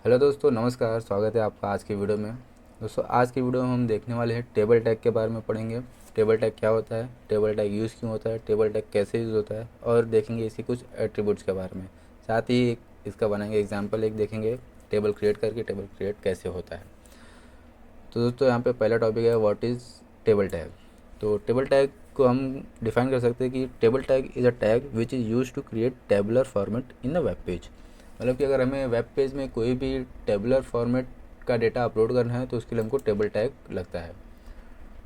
Hello दोस्तों, नमस्कार। स्वागत है आपका आज की वीडियो में। दोस्तों, आज की वीडियो में हम देखने वाले हैं टेबल टैग के बारे में पढ़ेंगे। टेबल टैग क्या होता है, टेबल टैग यूज़ क्यों होता है, टेबल टैग कैसे यूज़ होता है, और देखेंगे इसकी कुछ एट्रीब्यूट्स के बारे में। साथ ही इसका बनाएंगे एग्जाम्पल, एक देखेंगे टेबल क्रिएट करके टेबल क्रिएट कैसे होता है। तो दोस्तों, यहाँ पे पहला टॉपिक है व्हाट इज़ टेबल टैग। तो टेबल टैग को हम डिफाइन कर सकते हैं कि table tag is a tag which is use to create tabular format in a web page. मतलब कि अगर हमें वेब पेज में कोई भी टेबुलर फॉर्मेट का डेटा अपलोड करना है तो उसके लिए हमको टेबल टैग लगता है,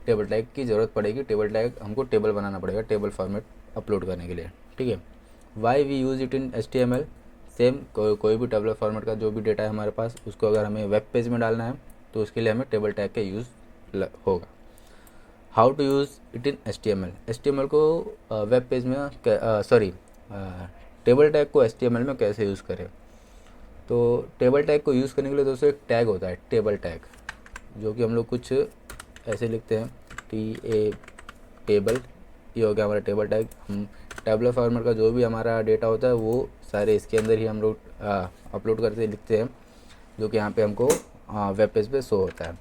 टेबल टैग की ज़रूरत पड़ेगी। टेबल टैग हमको टेबल बनाना पड़ेगा टेबल फॉर्मेट अपलोड करने के लिए, ठीक है। Why we use it in HTML। Same कोई भी टेबलर फॉर्मेट का जो भी डेटा है हमारे पास, उसको अगर हमें वेब पेज में डालना है तो उसके लिए हमें टेबल टैग का यूज़ होगा। How to use it in HTML को वेब पेज में सॉरी टेबल टैग को HTML में कैसे यूज़ करें। तो टेबल टैग को यूज़ करने के लिए दोस्तों एक टैग होता है टेबल टैग, जो कि हम लोग कुछ ऐसे लिखते हैं TA टेबल। ये हो गया हमारा टेबल टैग। हम टेबलर फॉर्मेट का जो भी हमारा डेटा होता है वो सारे इसके अंदर ही हम लोग अपलोड करते लिखते हैं, जो कि यहाँ पे हमको वेब पेज पे शो होता है,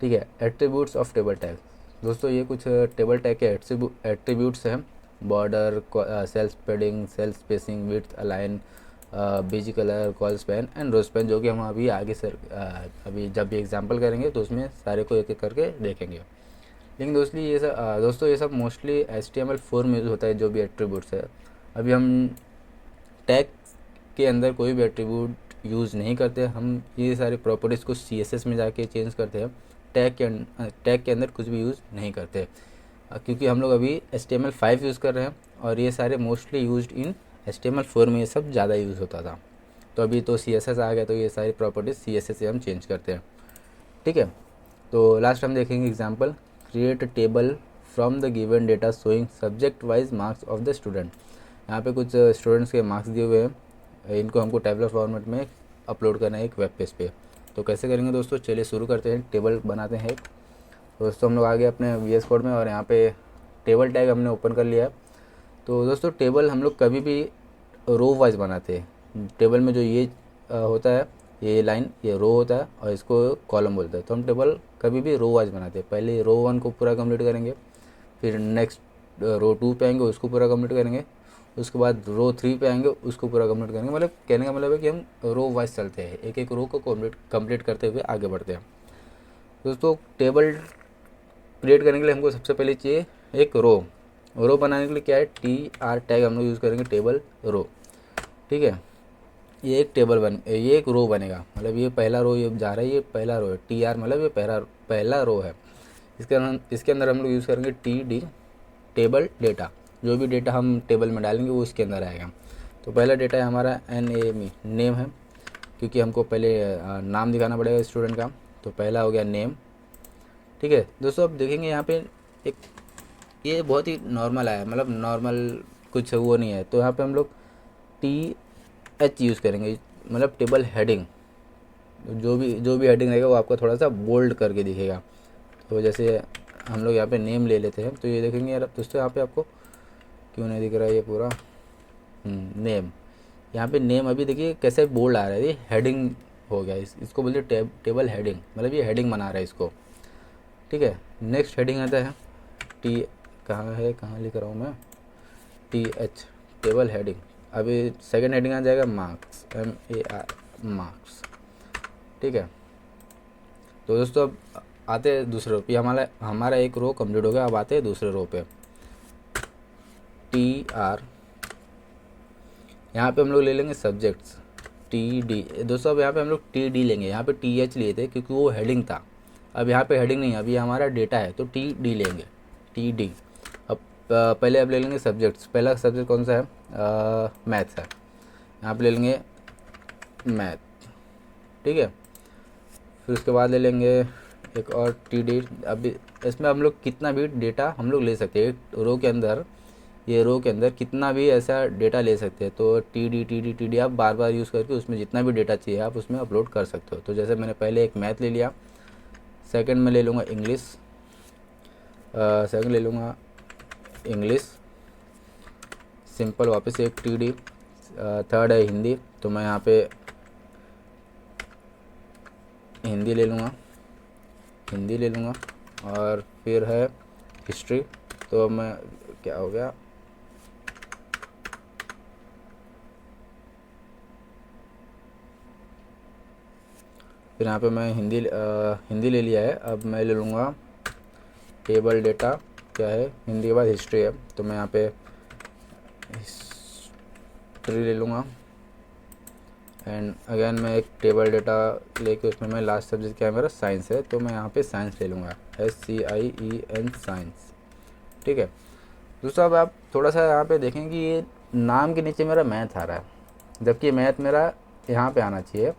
ठीक है। Attributes of table tag. दोस्तों, ये कुछ टेबल टैग के एट्रीब्यूट्स हैं। Border, cell padding, cell spacing, width, align, BG colour, col span and row span, जो कि हम अभी आगे अभी जब भी एग्जांपल करेंगे तो उसमें सारे को एक एक करके देखेंगे। लेकिन दोस्तों ये सब मोस्टली HTML4 में यूज़ होता है, जो भी एट्रीब्यूट्स है। अभी हम टैग के अंदर कोई भी एट्रीब्यूट यूज़ नहीं करते। हम ये सारे प्रॉपर्टीज़ को CSS में जाके चेंज करते हैं। टैग के अंदर कुछ भी यूज़ नहीं करते, क्योंकि हम लोग अभी HTML5 यूज़ कर रहे हैं और ये सारे मोस्टली यूज्ड इन HTML4 में ये सब ज़्यादा यूज़ होता था। तो अभी तो CSS आ गया, तो ये सारी प्रॉपर्टीज़ CSS से हम चेंज करते हैं, ठीक है। तो लास्ट हम देखेंगे example, create table from the given data showing subject wise marks of the student. यहाँ पे कुछ स्टूडेंट्स के मार्क्स दिए हुए हैं, इनको हमको टेबलर फॉर्मेट में अपलोड करना है एक वेब पेज पे। तो कैसे करेंगे दोस्तों, चलिए शुरू करते हैं। टेबल बनाते हैं एक। तो दोस्तों, हम लोग आ गए अपने VS कोड में और यहाँ पे टेबल टैग हमने ओपन कर लिया है। तो दोस्तों, टेबल हम लोग कभी भी रो वाइज बनाते हैं। टेबल में जो ये होता है, ये लाइन, ये रो होता है और इसको कॉलम बोलते हैं। तो हम टेबल कभी भी रो वाइज बनाते हैं। पहले रो 1 को पूरा कंप्लीट करेंगे, फिर नेक्स्ट रो 2 पे आएंगे, उसको पूरा कंप्लीट करेंगे, उसके बाद रो 3 पे आएंगे, उसको पूरा कंप्लीट करेंगे। मतलब कहने का मतलब है कि हम रो वाइज चलते हैं, एक एक रो को कंप्लीट करते हुए आगे बढ़ते हैं। दोस्तों, टेबल क्रिएट करने के लिए हमको सबसे पहले चाहिए एक रो बनाने के लिए क्या है, TR टैग हम लोग यूज़ करेंगे, टेबल रो, ठीक है। ये एक रो बनेगा। मतलब ये पहला रो ये जा रहा है, ये पहला रो है। TR मतलब ये पहला रो है। इसके अंदर हम लोग यूज़ करेंगे TD टेबल डेटा। जो भी डेटा हम टेबल में डालेंगे वो इसके अंदर आएगा। तो पहला डेटा है हमारा NAME, नेम है, क्योंकि हमको पहले नाम दिखाना पड़ेगा स्टूडेंट का। तो पहला हो गया नेम, ठीक है। दोस्तों, अब देखेंगे यहाँ पे एक ये बहुत ही नॉर्मल आया, मतलब नॉर्मल, कुछ वो नहीं है। तो यहाँ पे हम लोग TH यूज़ करेंगे, मतलब टेबल हेडिंग। जो भी हेडिंग रहेगा वो आपको थोड़ा सा बोल्ड करके दिखेगा। तो जैसे हम लोग यहाँ पे नेम ले लेते हैं, तो ये देखेंगे यार दोस्तों, यहाँ पे आपको क्यों नहीं दिख रहा है ये पूरा नेम। यहाँ पे नेम अभी देखिए कैसे बोल्ड आ रहा है, ये हेडिंग हो गया। इसको बोलते हैं टेबल हेडिंग, मतलब ये हेडिंग बना रहा है इसको, ठीक है। नेक्स्ट हेडिंग आता है टी, कहाँ है, कहाँ लिख रहा हूँ मैं, TH टेबल हेडिंग। अभी सेकंड हेडिंग आ जाएगा मार्क्स, MAR मार्क्स, ठीक है। तो दोस्तों, अब आते हैं दूसरे रो पे। हमारा हमारा एक रो कंप्लीट हो गया। अब आते हैं दूसरे रो पे, TR। यहाँ पे हम लोग ले लेंगे सब्जेक्ट्स, TD। दोस्तों, अब यहाँ पे हम लोग TD लेंगे। यहाँ पे TH लिए थे क्योंकि वो हेडिंग था। अब यहाँ पे हेडिंग नहीं है, अभी हमारा डेटा है, तो TD लेंगे, TD। अब पहले अब ले लेंगे सब्जेक्ट्स। पहला सब्जेक्ट कौन सा है, मैथ्स है। यहाँ पे ले लेंगे मैथ, ठीक है। फिर उसके बाद ले लेंगे एक और TD। अभी इसमें हम लोग कितना भी डेटा हम लोग ले सकते हैं, एक रो के अंदर, ये रो के अंदर कितना भी ऐसा डेटा ले सकते हैं। तो TD आप बार बार यूज़ करके उसमें जितना भी डेटा चाहिए आप उसमें अपलोड कर सकते हो। तो जैसे मैंने पहले एक मैथ ले लिया, सेकंड में ले लूँगा इंग्लिश, सेकंड ले लूँगा इंग्लिश सिंपल, वापस एक TD। थर्ड है हिंदी, तो मैं यहाँ पे हिंदी ले लूँगा, हिंदी ले लूँगा। और फिर है हिस्ट्री, तो मैं क्या हो गया, फिर यहाँ पे मैं हिंदी ले लिया है। अब मैं ले लूँगा टेबल डेटा, क्या है, हिंदी के बाद हिस्ट्री है, तो मैं यहाँ पे हिस्ट्री ले लूँगा। एंड अगेन मैं एक टेबल डेटा लेके उसमें मैं लास्ट सब्जेक्ट क्या है मेरा साइंस है, तो मैं यहाँ पे साइंस ले लूँगा, SCIEN साइंस। ठीक है दोस्तों, अब आप थोड़ा सा यहाँ पे देखें कि ये नाम के नीचे मेरा मैथ आ रहा है, जबकि मैथ मेरा यहाँ पे आना चाहिए,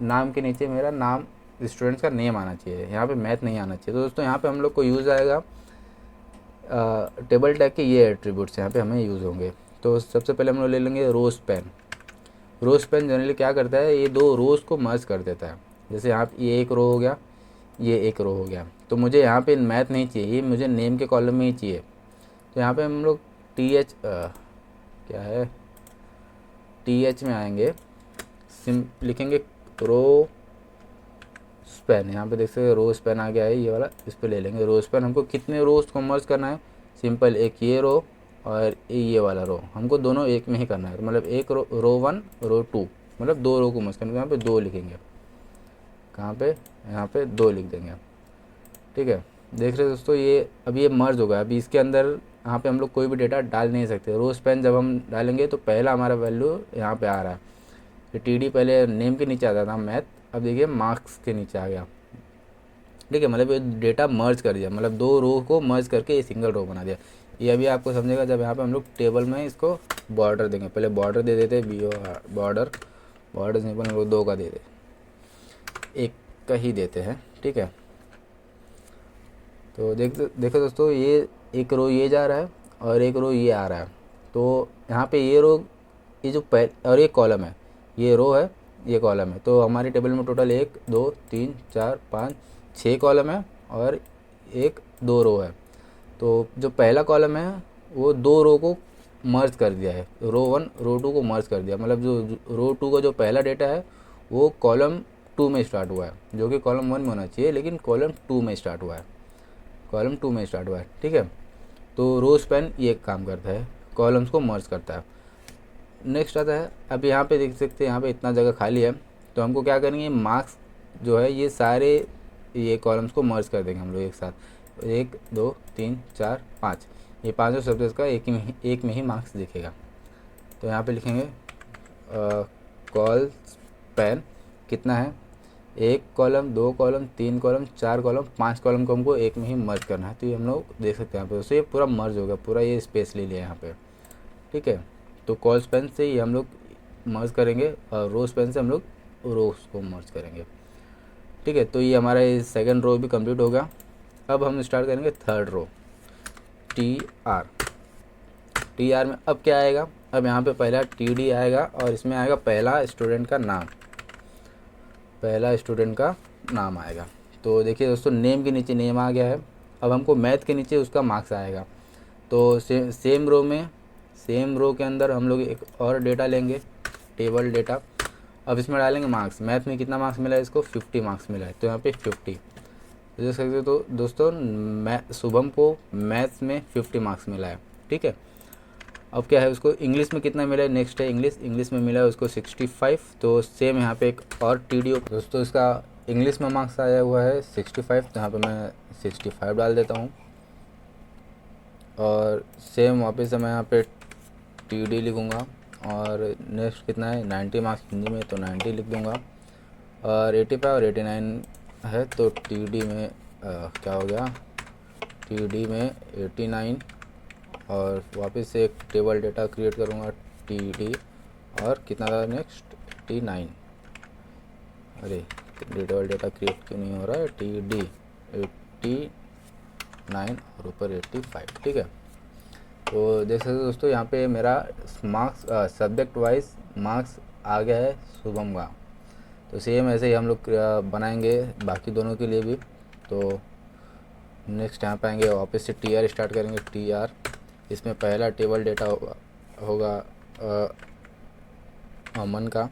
नाम के नीचे मेरा नाम स्टूडेंट्स का नेम आना चाहिए, यहाँ पे मैथ नहीं आना चाहिए। तो दोस्तों यहाँ पे हम लोग को यूज़ आएगा टेबल टैग के ये एट्रीब्यूट्स यहाँ पे हमें यूज़ होंगे। तो सबसे पहले हम लोग ले लेंगे रोज़ पेन। रोज़ पेन जनरली क्या करता है, ये दो रोज़ को मर्ज कर देता है। जैसे यहाँ पे ये एक रो हो गया, ये एक रो हो गया, तो मुझे यहाँ पे मैथ नहीं चाहिए, ये मुझे नेम के कॉलम में ही चाहिए। तो यहाँ पे हम लोग क्या है TH में आएंगे, लिखेंगे रो स्पेन। यहाँ पे देख सकते रो स्पेन आ गया है, ये वाला, इस पे ले लेंगे रो स्पेन। हमको कितने रोज को मर्ज करना है, सिंपल, एक ये रो और ये वाला रो, हमको दोनों एक में ही करना है। मतलब एक रो 1 रो 2, मतलब दो रो को मर्ज करना है। यहाँ पे 2 लिखेंगे, कहाँ पे, यहाँ पे 2 लिख देंगे। ठीक है, देख रहे दोस्तों, ये अब ये मर्ज होगा। अभी इसके अंदर यहाँ पे हम लोग कोई भी डेटा डाल नहीं सकते। रो स्पेन जब हम डालेंगे तो पहला हमारा वैल्यू यहाँ पे आ रहा है, TD पहले नेम के नीचे आता था मैथ, अब देखिए मार्क्स के नीचे आ गया। ठीक है, मतलब ये डेटा मर्ज कर दिया, मतलब दो रो को मर्ज करके ये सिंगल रो बना दिया। ये अभी आपको समझेगा जब यहाँ पे हम लोग टेबल में इसको बॉर्डर देंगे। पहले बॉर्डर दे देते, बॉर्डर सिंपल हम लोग 2 का दे दे, 1 का ही देते हैं। ठीक है, तो देखो दोस्तों, ये एक रो ये जा रहा है और एक रो ये आ रहा है। तो यहाँ पे ये रो, ये जो और ये कॉलम है, ये रो है, ये कॉलम है। तो हमारी टेबल में टोटल 1 2 3 4 5 6 कॉलम है और 1 2 रो है। तो जो पहला कॉलम है वो 2 रो को मर्ज कर दिया है, रो 1 रो 2 को मर्ज कर दिया। मतलब जो रो 2 का जो पहला डेटा है वो कॉलम 2 में स्टार्ट हुआ है, जो कि कॉलम 1 में होना चाहिए, लेकिन कॉलम 2 में स्टार्ट हुआ है, कॉलम 2 में स्टार्ट हुआ है। ठीक है, तो रो स्पेन ये काम करता है, कॉलम्स को मर्ज करता है। नेक्स्ट आता है, अब यहाँ पे देख सकते हैं यहाँ पे इतना जगह खाली है, तो हमको क्या करेंगे, मार्क्स जो है ये सारे ये कॉलम्स को मर्ज कर देंगे हम लोग एक साथ। 1 2 3 4 5, ये पांचों सब्जेक्ट का एक में ही मार्क्स दिखेगा। तो यहाँ पे लिखेंगे कॉल पेन कितना है, 1 column 2 column 3 column 4 column 5 column को हमको एक में ही मर्ज करना है। तो ये हम लोग देख सकते हैं यहाँ पे, दोस्तों ये पूरा मर्ज होगा, पूरा ये स्पेस ले लिया यहाँ पे। ठीक है, तो कॉल स्पेन से ही हम लोग मर्ज करेंगे और रो स्पेन से हम लोग रोज को मर्ज करेंगे। ठीक है, तो ये हमारा ये सेकंड रो भी कंप्लीट हो गया। अब हम स्टार्ट करेंगे थर्ड रो, TR में अब क्या आएगा, अब यहाँ पे पहला TD आएगा और इसमें आएगा पहला स्टूडेंट का नाम आएगा। तो देखिए दोस्तों, नेम के नीचे नेम आ गया है। अब हमको मैथ के नीचे उसका मार्क्स आएगा। तो सेम रो के अंदर हम लोग एक और डेटा लेंगे, टेबल डेटा। अब इसमें डालेंगे मार्क्स। मैथ में कितना मार्क्स मिला है इसको, 50 मार्क्स मिला है, तो यहाँ पे 50 देख सकते हो। तो दोस्तों शुभम को मैथ्स में 50 मार्क्स मिला है। ठीक है, अब क्या है, उसको इंग्लिश में कितना मिला है, नेक्स्ट है इंग्लिश में मिला है उसको 65। तो सेम यहाँ पे एक और TD दोस्तों, इसका इंग्लिश में मार्क्स आया हुआ है 65, तो यहाँ पे मैं 65 डाल देता हूँ। और सेम वापस से मैं यहाँ पे TD लिखूँगा और नेक्स्ट कितना है 90 मार्क्स हिंदी में, तो 90 लिख दूँगा। और 85 और 89 है, तो TD में क्या हो गया, TD में 89 और वापस से एक टेबल डेटा क्रिएट करूँगा TD और कितना था नेक्स्ट 89। अरे टेबल डेटा क्रिएट क्यों नहीं हो रहा है, TD 89 और ऊपर 85। ठीक है, तो देख सकते हो दोस्तों, यहाँ पे मेरा मार्क्स सब्जेक्ट वाइज मार्क्स आ गया है शुभम का। तो सेम ऐसे ही हम लोग बनाएंगे बाकी दोनों के लिए भी। तो नेक्स्ट यहाँ पे आएंगे, वापस से TR स्टार्ट करेंगे। TR इसमें पहला टेबल डेटा होगा अमन का,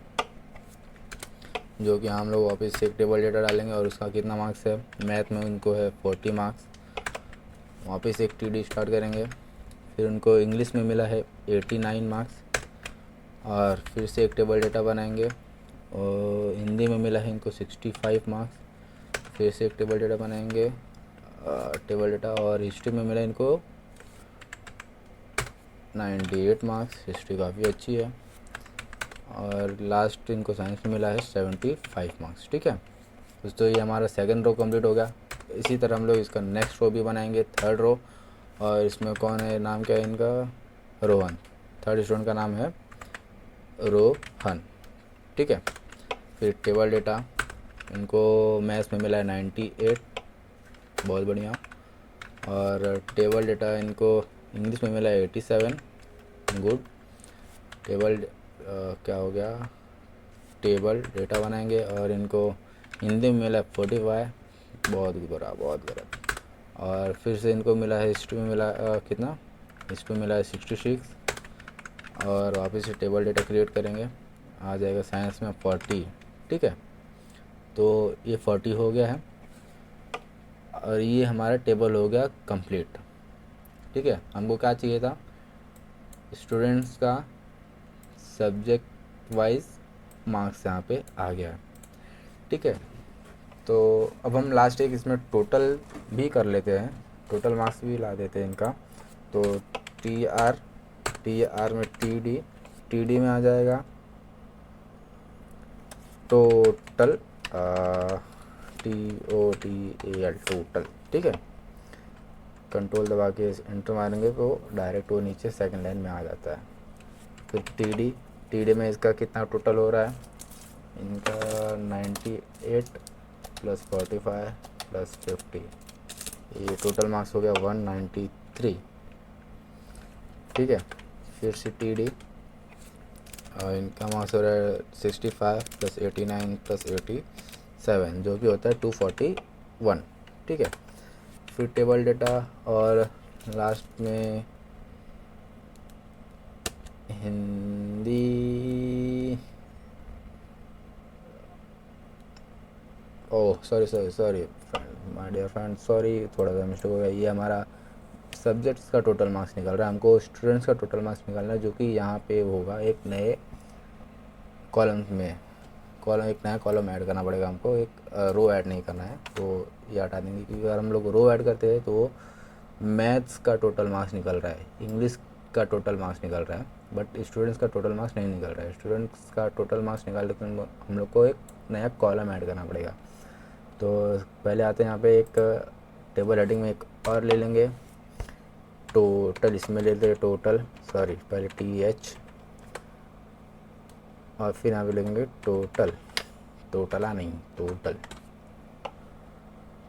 जो कि हम लोग वापस से एक टेबल डेटा डालेंगे और उसका कितना मार्क्स है। मैथ में उनको है 40 मार्क्स। वापस एक टीडी स्टार्ट करेंगे। फिर उनको इंग्लिश में मिला है 89 मार्क्स और फिर से एक टेबल डेटा बनाएंगे। और हिंदी में मिला है इनको 65 मार्क्स। फिर से एक टेबल डेटा बनाएंगे टेबल डेटा। और हिस्ट्री में मिला इनको 98 मार्क्स। हिस्ट्री काफ़ी अच्छी है। और लास्ट इनको साइंस में मिला है 75 मार्क्स। ठीक है दोस्तों, ये हमारा सेकंड रो कंप्लीट हो गया। इसी तरह हम लोग इसका नेक्स्ट रो भी बनाएंगे, थर्ड रो। और इसमें कौन है, नाम क्या है इनका, रोहन। थर्ड स्टूडेंट का नाम है रोहन। ठीक है, फिर टेबल डेटा इनको मैथ्स में मिला है 98, बहुत बढ़िया। और टेबल डेटा इनको इंग्लिश में मिला है 87, गुड। टेबल क्या हो गया, टेबल डेटा बनाएंगे। और इनको हिंदी में मिला है 45, बहुत बुरा, बहुत गलत। और फिर से इनको मिला है हिस्ट्री में मिला कितना, हिस्ट्री में मिला है 66। और वापस से टेबल डेटा क्रिएट करेंगे, आ जाएगा साइंस में 40। ठीक है, तो ये 40 हो गया है और ये हमारा टेबल हो गया कंप्लीट। ठीक है, हमको क्या चाहिए था, स्टूडेंट्स का सब्जेक्ट वाइज मार्क्स यहाँ पे आ गया। ठीक है, तो अब हम लास्ट एक इसमें टोटल भी कर लेते हैं, टोटल मार्क्स भी ला देते हैं इनका। तो टी आर में टी डी में आ जाएगा टोटल, TOTAL टोटल। ठीक है, कंट्रोल दबा के एंटर मारेंगे तो डायरेक्ट वो नीचे सेकंड लाइन में आ जाता है। फिर टी डी में इसका कितना टोटल हो रहा है, इनका 98 प्लस 45 प्लस 50, ये टोटल मार्क्स हो गया 193। ठीक है, फिर से टी डी और इनका मार्क्स हो रहा है 65 प्लस 89 प्लस 87, जो भी होता है 241। ठीक है, फिर टेबल डेटा और लास्ट में Hindi, oh sorry my dear friend, sorry, थोड़ा सा मिस्टेक हो गया। ये हमारा सब्जेक्ट्स का टोटल मार्क्स निकल रहा है, हमको स्टूडेंट्स का टोटल मार्क्स निकालना है, जो कि यहाँ पे होगा एक नए कॉलम में, एक नया कॉलम ऐड करना पड़ेगा हमको, एक रो ऐड नहीं करना है, तो ये हटा देंगे। क्योंकि अगर हम लोग रो ऐड करते हैं तो मैथ्स का टोटल मार्क्स निकल रहा है, इंग्लिश का टोटल मार्क्स निकल रहा है, बट स्टूडेंट्स का टोटल मार्क्स नहीं निकल रहा है। स्टूडेंट्स का टोटल मार्क्स निकालने के लिए हम लोग को एक नया कॉलम ऐड करना पड़ेगा। तो पहले आते हैं यहाँ पे एक टेबल हेडिंग में एक और ले लेंगे टोटल, इसमें ले लेते हैं टोटल, सॉरी पहले TH और फिर यहाँ पे लिखेंगे टोटला नहीं, टोटल।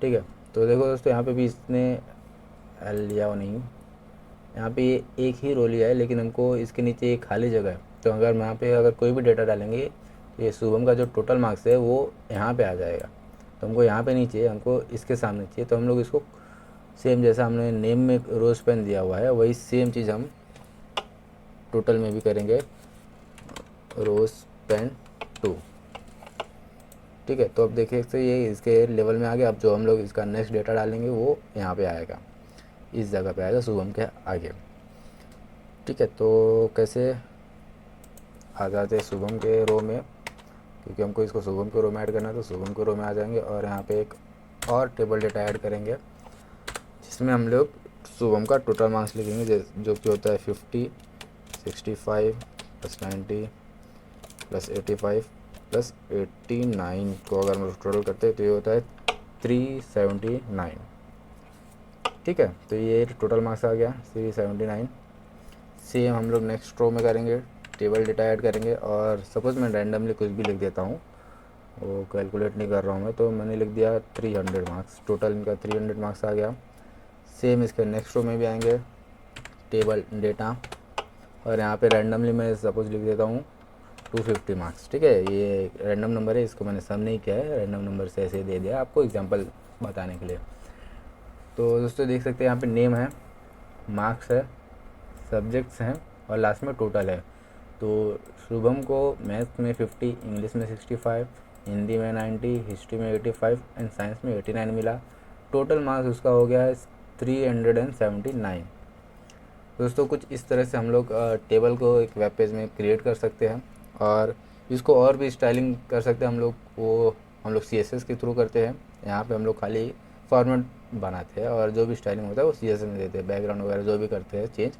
ठीक है, तो देखो दोस्तों, यहाँ पे भी इसने एल लिया हो नहीं, यहाँ पे ये एक ही रो लिया है, लेकिन हमको इसके नीचे एक खाली जगह है। तो अगर यहाँ पे अगर कोई भी डेटा डालेंगे तो ये शुभम का जो टोटल मार्क्स है वो यहाँ पे आ जाएगा। तो हमको यहाँ पे नहीं चाहिए, हमको इसके सामने चाहिए। तो हम लोग इसको सेम जैसा हमने नेम में रोज पेन दिया हुआ है, वही सेम चीज़ हम टोटल में भी करेंगे, रोज पेन 2। ठीक है, तो अब देखिए तो ये इसके लेवल में आ गया। अब जो हम लोग इसका नेक्स्ट डेटा डालेंगे वो यहाँ पे आएगा, इस जगह पे आएगा शुभम के आगे। ठीक है, तो कैसे आ जाते हैं शुभम के रो में, क्योंकि हमको इसको शुभम के रो में ऐड करना है, तो शुभम के रो में आ जाएंगे और यहाँ पे एक और टेबल डेटा ऐड करेंगे, जिसमें हम लोग शुभम का टोटल मार्क्स लिखेंगे, जो कि होता है 50, 65 प्लस 90 प्लस 85 प्लस 89 को अगर हम टोटल करते हैं तो ये होता है 379। ठीक है, तो ये टोटल मार्क्स आ गया 379। सेम हम लोग नेक्स्ट रो में करेंगे, टेबल डेटा ऐड करेंगे। और सपोज़ मैं रैंडमली कुछ भी लिख देता हूँ, वो कैलकुलेट नहीं कर रहा हूँ मैं, तो मैंने लिख दिया 300 मार्क्स, टोटल इनका 300 मार्क्स आ गया। सेम इसके नेक्स्ट रो में भी आएंगे, टेबल डेटा, और यहाँ पे रैंडमली मैं सपोज लिख देता हूँ 250 मार्क्स। ठीक है, ये रैंडम नंबर है, इसको मैंने सम नहीं किया है, रैंडम नंबर से ऐसे दे दिया आपको एग्जांपल बताने के लिए। तो दोस्तों देख सकते हैं यहाँ पे नेम है, मार्क्स है, सब्जेक्ट्स हैं और लास्ट में टोटल है। तो शुभम को मैथ्स में 50, इंग्लिश में 65, हिंदी में 90, हिस्ट्री में 85 एंड साइंस में 89 मिला। टोटल मार्क्स उसका हो गया है 379। दोस्तों कुछ इस तरह से हम लोग टेबल को एक वेब पेज में क्रिएट कर सकते हैं और इसको और भी स्टाइलिंग कर सकते हैं। हम लोग CSS के थ्रू करते हैं। यहाँ पे हम लोग खाली फॉर्मेट बनाते हैं और जो भी स्टाइलिंग होता है वो CSS में देते हैं, बैकग्राउंड वगैरह जो भी करते हैं चेंज।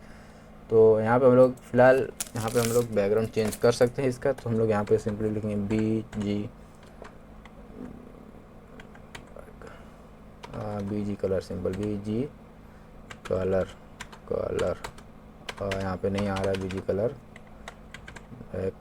तो यहाँ पे हम लोग फ़िलहाल यहाँ पे हम लोग बैकग्राउंड चेंज कर सकते हैं इसका। तो हम लोग यहाँ पे सिंपली लिखेंगे BG colour, simple BG colour. और यहाँ पे नहीं आ रहा है BG कलर, एक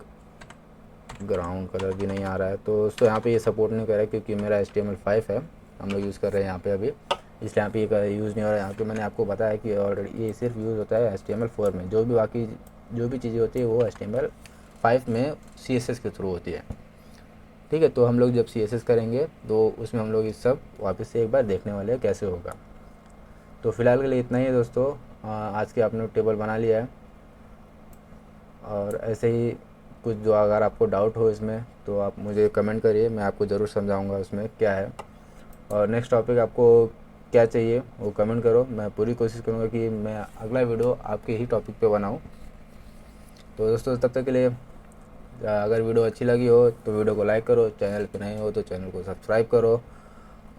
ग्राउंड कलर भी नहीं आ रहा है। तो दोस्तों यहाँ पे ये सपोर्ट नहीं कर रहा है क्योंकि मेरा HTML5 है, हम लोग यूज़ कर रहे हैं यहाँ पे अभी, इसलिए यहाँ पे ये यूज़ नहीं हो रहा है। यहाँ पे मैंने आपको बताया कि ऑलरेडी ये सिर्फ यूज़ होता है HTML4 में। जो भी चीज़ें होती है वो HTML5 में CSS के थ्रू होती है। ठीक है, तो हम लोग जब CSS करेंगे तो उसमें हम लोग इस सब वापस से एक बार देखने वाले हैं कैसे होगा। तो फ़िलहाल के लिए इतना ही है दोस्तों। आज के आपने टेबल बना लिया है और ऐसे ही कुछ जो अगर आपको डाउट हो इसमें तो आप मुझे कमेंट करिए, मैं आपको ज़रूर समझाऊंगा उसमें क्या है। और नेक्स्ट टॉपिक आपको क्या चाहिए वो कमेंट करो, मैं पूरी कोशिश करूँगा कि मैं अगला वीडियो आपके ही टॉपिक पे बनाऊँ। तो दोस्तों तब तक के लिए अगर वीडियो अच्छी लगी हो तो वीडियो को लाइक करो, चैनल पे नए हो तो चैनल को सब्सक्राइब करो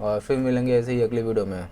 और फिर मिलेंगे ऐसे ही अगली वीडियो में।